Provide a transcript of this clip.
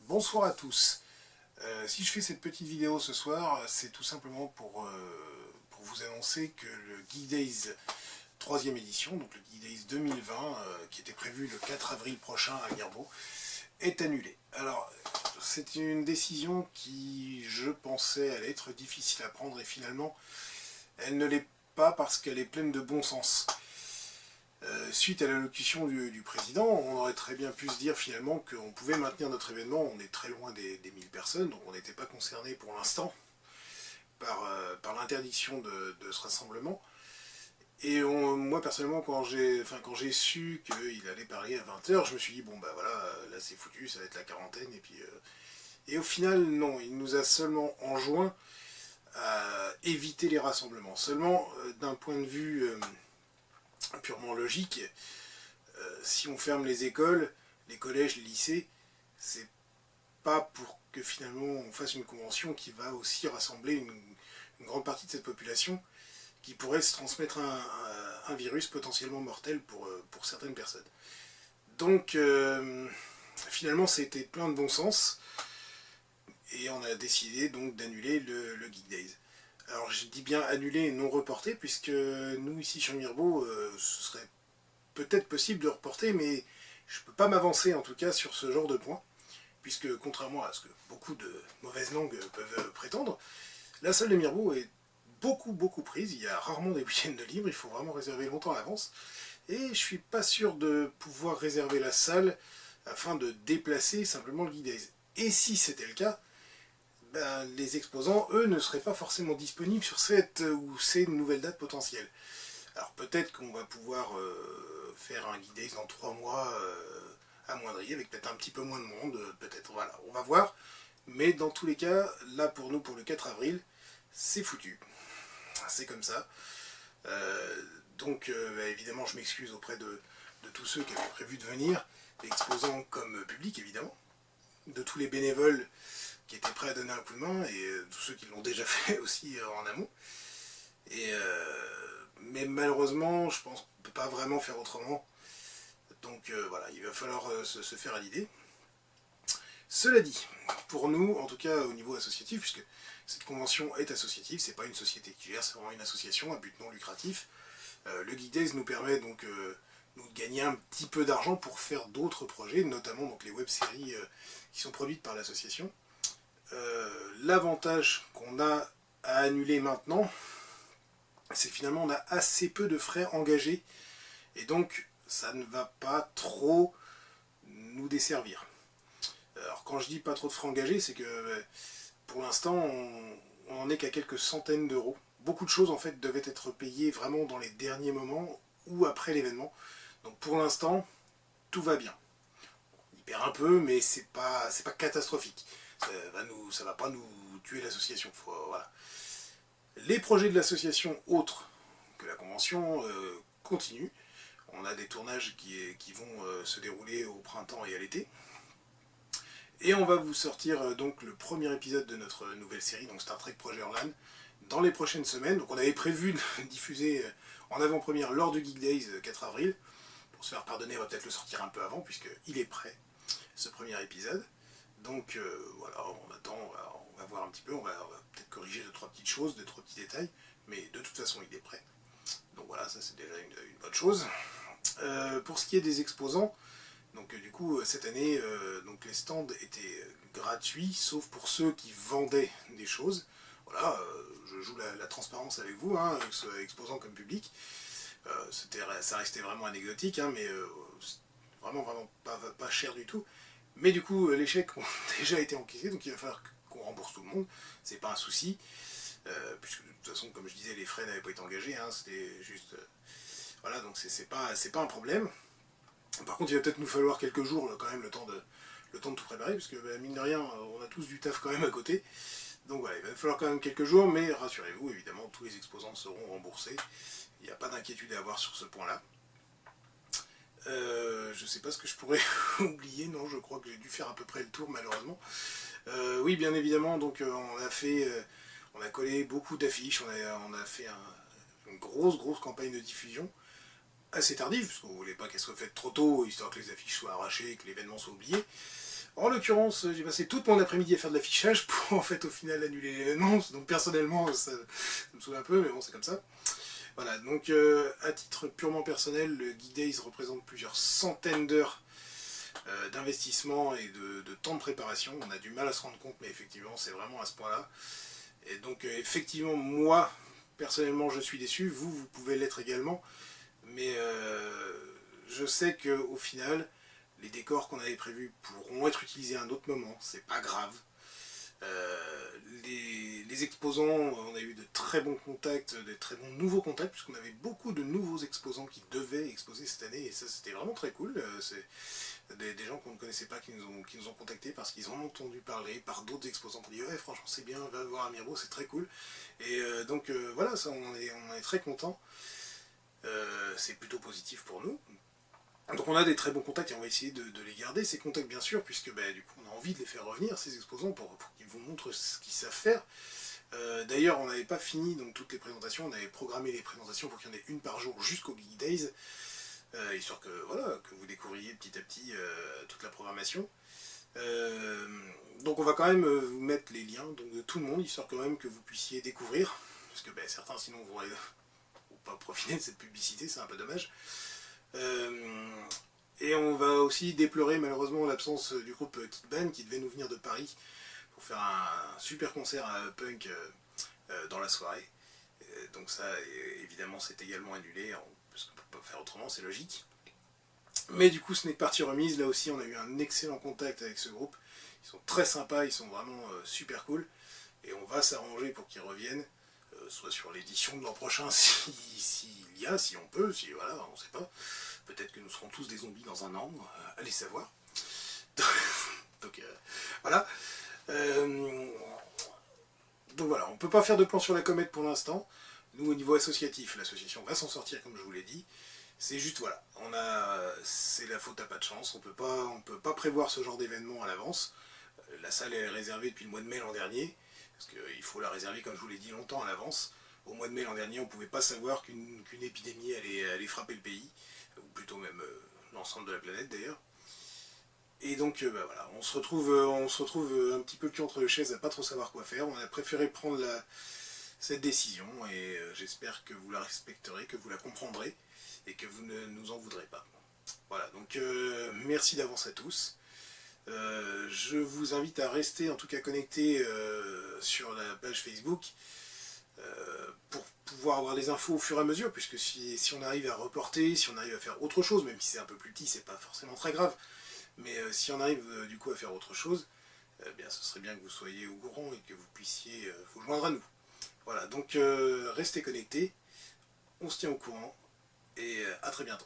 Bonsoir à tous. Si je fais cette petite vidéo ce soir, c'est tout simplement pour vous annoncer que le Geek Days 3e édition, donc le Geek Days 2020, qui était prévu le 4 avril prochain à Mirbeau, est annulé. Alors, c'est une décision qui, je pensais, allait être difficile à prendre, et finalement, elle ne l'est pas parce qu'elle est pleine de bon sens. Suite à l'allocution du président, on aurait très bien pu se dire finalement qu'on pouvait maintenir notre événement. On est très loin des 1000 personnes, donc on n'était pas concerné pour l'instant par l'interdiction de ce rassemblement. Et moi personnellement, quand j'ai su qu'il allait parler à 20 h, je me suis dit, bon bah voilà, là c'est foutu, ça va être la quarantaine. Et au final, non, il nous a seulement enjoint à éviter les rassemblements. Seulement, d'un point de vue purement logique, si on ferme les écoles, les collèges, les lycées, c'est pas pour que finalement on fasse une convention qui va aussi rassembler une grande partie de cette population qui pourrait se transmettre un virus potentiellement mortel pour certaines personnes. Donc finalement c'était plein de bon sens et on a décidé donc d'annuler le Geek Days. Alors je dis bien annuler et non reporter, puisque nous ici sur Mirbeau, ce serait peut-être possible de reporter, mais je ne peux pas m'avancer en tout cas sur ce genre de point, puisque contrairement à ce que beaucoup de mauvaises langues peuvent prétendre, la salle de Mirbeau est beaucoup prise, il y a rarement des week-ends de libre, il faut vraiment réserver longtemps à l'avance, et je suis pas sûr de pouvoir réserver la salle afin de déplacer simplement le Geek Days. Et si c'était le cas, ben, les exposants, eux, ne seraient pas forcément disponibles sur cette ou ces nouvelles dates potentielles. Alors peut-être qu'on va pouvoir faire un Geek Days dans 3 mois à Moindry, avec peut-être un petit peu moins de monde, peut-être, voilà, on va voir. Mais dans tous les cas, là pour nous, pour le 4 avril, c'est foutu. C'est comme ça. Donc bah, évidemment, je m'excuse auprès de tous ceux qui avaient prévu de venir, exposants comme public évidemment, de tous les bénévoles qui étaient prêts à donner un coup de main, et tous ceux qui l'ont déjà fait aussi en amont. Mais malheureusement, je pense qu'on ne peut pas vraiment faire autrement. Donc voilà, il va falloir se faire à l'idée. Cela dit, pour nous, en tout cas au niveau associatif, puisque cette convention est associative, c'est pas une société qui gère, c'est vraiment une association à but non lucratif. Le Geek Days nous permet donc de gagner un petit peu d'argent pour faire d'autres projets, notamment donc les web-séries qui sont produites par l'association. L'avantage qu'on a à annuler maintenant, c'est que finalement on a assez peu de frais engagés, et donc ça ne va pas trop nous desservir. Alors quand je dis pas trop de frais engagés, c'est que pour l'instant on n'en est qu'à quelques centaines d'euros. Beaucoup de choses en fait devaient être payées vraiment dans les derniers moments ou après l'événement. Donc pour l'instant, tout va bien. On y perd un peu, mais c'est pas catastrophique. Ça va pas nous tuer l'association. Voilà. Les projets de l'association autres que la convention continuent. On a des tournages qui vont se dérouler au printemps et à l'été. Et on va vous sortir donc le premier épisode de notre nouvelle série, donc Star Trek Projet Orlan, dans les prochaines semaines. Donc on avait prévu de diffuser en avant-première lors du Geek Days 4 avril. Pour se faire pardonner, on va peut-être le sortir un peu avant, puisqu'il est prêt, ce premier épisode. Donc voilà, on attend, on va voir un petit peu, on va peut-être corriger 2-3 petites choses, 2-3 petits détails, mais de toute façon il est prêt. Donc voilà, ça c'est déjà une bonne chose. Pour ce qui est des exposants, donc du coup cette année donc les stands étaient gratuits, sauf pour ceux qui vendaient des choses. Voilà, je joue la transparence avec vous, hein, que ce soit exposant comme public. Ça restait vraiment anecdotique, hein, mais vraiment pas cher du tout. Mais du coup, les chèques ont déjà été encaissés, donc il va falloir qu'on rembourse tout le monde. C'est pas un souci, puisque de toute façon, comme je disais, les frais n'avaient pas été engagés, hein, c'était juste... voilà, donc c'est pas un problème. Par contre, il va peut-être nous falloir quelques jours, quand même, le temps de tout préparer, parce que mine de rien, on a tous du taf quand même à côté. Donc voilà, il va falloir quand même quelques jours, mais rassurez-vous, évidemment, tous les exposants seront remboursés. Il n'y a pas d'inquiétude à avoir sur ce point-là. Je sais pas ce que je pourrais oublier, non, je crois que j'ai dû faire à peu près le tour, malheureusement. Oui, bien évidemment, donc on a collé beaucoup d'affiches, on a fait une grosse campagne de diffusion, assez tardive, parce qu'on ne voulait pas qu'elle soit faite trop tôt, histoire que les affiches soient arrachées et que l'événement soit oublié. En l'occurrence, j'ai passé toute mon après-midi à faire de l'affichage pour en fait au final annuler l'événement, donc personnellement ça me saoule un peu, mais bon c'est comme ça. Voilà, donc à titre purement personnel, le Geek Days représente plusieurs centaines d'heures d'investissement et de temps de préparation. On a du mal à se rendre compte, mais effectivement c'est vraiment à ce point-là. Et donc effectivement moi, personnellement je suis déçu, vous pouvez l'être également, mais je sais qu'au final, les décors qu'on avait prévus pourront être utilisés à un autre moment, c'est pas grave. Les exposants, on a eu de très bons contacts, de très bons nouveaux contacts, puisqu'on avait beaucoup de nouveaux exposants qui devaient exposer cette année, et ça c'était vraiment très cool. C'est des gens qu'on ne connaissait pas qui nous ont contactés parce qu'ils en ont entendu parler par d'autres exposants qui ont dit ouais franchement c'est bien, va voir Amiibo, c'est très cool. Et donc voilà, ça on est très contents. C'est plutôt positif pour nous. Donc on a des très bons contacts et on va essayer de les garder, ces contacts bien sûr, puisque bah, du coup on a envie de les faire revenir, ces exposants, pour qu'ils vous montrent ce qu'ils savent faire. D'ailleurs on n'avait pas fini donc toutes les présentations, on avait programmé les présentations pour qu'il y en ait une par jour jusqu'au Geek Days, histoire que, voilà, que vous découvriez petit à petit toute la programmation. Donc on va quand même vous mettre les liens donc, de tout le monde, histoire quand même que vous puissiez découvrir, parce que bah, certains sinon vont pas profiter de cette publicité, c'est un peu dommage. Et on va aussi déplorer malheureusement l'absence du groupe Kickban qui devait nous venir de Paris pour faire un super concert punk dans la soirée. Donc ça, évidemment, c'est également annulé, parce qu'on ne peut pas faire autrement, c'est logique. Mais du coup, ce n'est que partie remise. Là aussi, on a eu un excellent contact avec ce groupe. Ils sont très sympas, ils sont vraiment super cool. Et on va s'arranger pour qu'ils reviennent, soit sur l'édition de l'an prochain, s'il y a, si on peut, si voilà, on ne sait pas. Peut-être que nous serons tous des zombies dans un an, allez savoir. Donc voilà. Donc voilà, on ne peut pas faire de plan sur la comète pour l'instant. Nous, au niveau associatif, l'association va s'en sortir, comme je vous l'ai dit. C'est juste, voilà, c'est la faute à pas de chance. On peut pas prévoir ce genre d'événement à l'avance. La salle est réservée depuis le mois de mai l'an dernier, parce qu'il faut la réserver, comme je vous l'ai dit, longtemps à l'avance. Au mois de mai l'an dernier, on ne pouvait pas savoir qu'une épidémie allait frapper le pays, ou plutôt même l'ensemble de la planète d'ailleurs. Et donc bah voilà, on se retrouve un petit peu le cul entre les chaises à pas trop savoir quoi faire. On a préféré prendre cette décision et j'espère que vous la respecterez, que vous la comprendrez et que vous ne nous en voudrez pas. Voilà, donc merci d'avance à tous. Je vous invite à rester en tout cas connecté sur la page Facebook pour pouvoir avoir des infos au fur et à mesure, puisque si on arrive à reporter, si on arrive à faire autre chose, même si c'est un peu plus petit, c'est pas forcément très grave, mais si on arrive du coup à faire autre chose, eh bien ce serait bien que vous soyez au courant et que vous puissiez vous joindre à nous. Voilà, donc restez connectés, on se tient au courant, et à très bientôt.